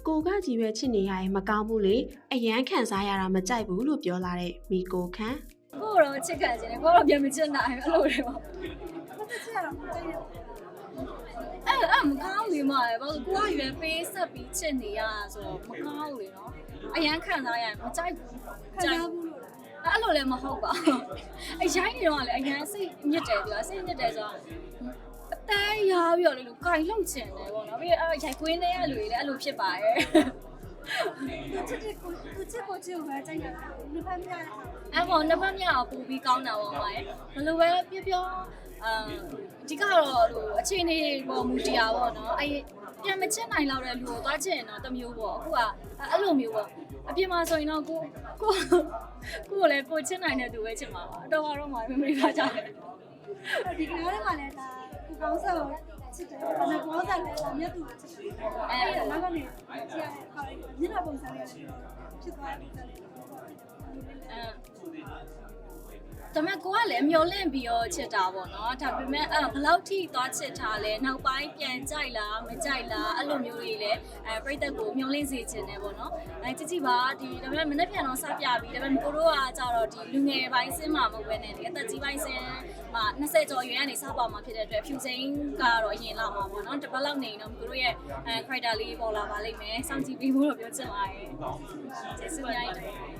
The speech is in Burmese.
ကိုကကြီးပဲချစ်နေရရင်မကောင်းဘူးလေအရန်ခံစားရတာမကြိုက်ဘူးလို့ပြောလာတဲ့မိကိုခန့်ကိုတော့ချစ်ခံခြင်းကိုတော့ပြန်မချစ်နိုင်အဲ့လိုတွေပေါ့အဲ့မကောင်းလေမရဘာလို့ကိုကရွယ်ပေးဆက်ပြီးချစ်နေရဆိုတော့မကောင်းလေနော်အရန်ခံစားရရင်မကြိုက်ဘူးခံစားဘူးလို့အဲ့လိုလည်းမဟုတ်ပါဘူးအရိုင်းနေတော့လေအရန်စိတ်ညစ်တယ်သူကစိတ်ညစ်တယ်ဆိုတော့အတန်းရပြီးတော့လေလို့ကြိုင်လုံချင်တယ်ပေါ့နော်ပြီးအဲ့ရိုက်ကွင်းတဲ့လူတွေလည်းအဲ့လိုဖြစ်ပါရဲ့သူချစ်ကိုပဲကြိုက်တာနှစ်ဖက်မြအဲ့ပေါ့နှစ်ဖက်မြအောင်ပူပြီးကောင်းတာပေါ့မှာရဲ့ဘယ်လိုပဲပြောဒီကတော့ဟိုအခြေအနေပေါ်မူတရားပေါ့နော်အဲ့ပြန်မချစ်နိုင်တော့တဲ့လူကိုသွားချင်တော့တမျိုးပေါ့အခုကအဲ့လိုမျိုးပေါ့အပြင်မှာဆိုရင်တော့ကိုလည်းကိုချစ်နိုင်တဲ့သူပဲချစ်မှာပါတော့တော့မှမမေ့ပါကြတယ်ဒီကနေ့မှလည်းဒါကိုကောင်းဆောချစ်တယ်ဒါပေမဲ့ဘောဇာလည်းမြတ်သူချစ်တယ်အဲ့ဒါနောက်ကနေကြည့်ရတဲ့အခါညနာပုံစံလေးဖြစ်သွားတယ်ဒါပေမဲ့ကိုကလည်းမျောလင့်ပြီးတော့ချစ်တာပေါ့နော်ဒါပေမဲ့ဘယ်လောက်ထိသွားချစ်ထားလဲနောက်ပိုင်းပြန်ကြိုက်လားမကြိုက်လားအဲ့လိုမျိုးတွေလည်းပြိတ္တကိုမျောလင့်စေချင်တယ်ပေါ့နော်ကြည့်ပါဒီဒါပေမဲ့မနေ့ပြန်တော့စပြပြီးဒါပေမဲ့ကိုတို့ကကြတော့ဒီလူငယ်ပိုင်းစင်းမှာမဟုတ်ဘဲနဲ့ဒီအသက်ကြီးပိုင်းစင်းမှာ20ကျော်ရွယ်ကနေစပါမှာဖြစ်တဲ့အတွက်ဖြူစိမ်းကတော့အရင်လာမှာပေါ့နော်တစ်ပတ်လောက်နေတော့ကိုတို့ရဲ့character လေးပေါ်လာပါလိမ့်မယ်စောင့်ကြည့်ပြီးဖို့တော့ပြောချင်ပါတယ်ကျေးဇူးများပါတယ်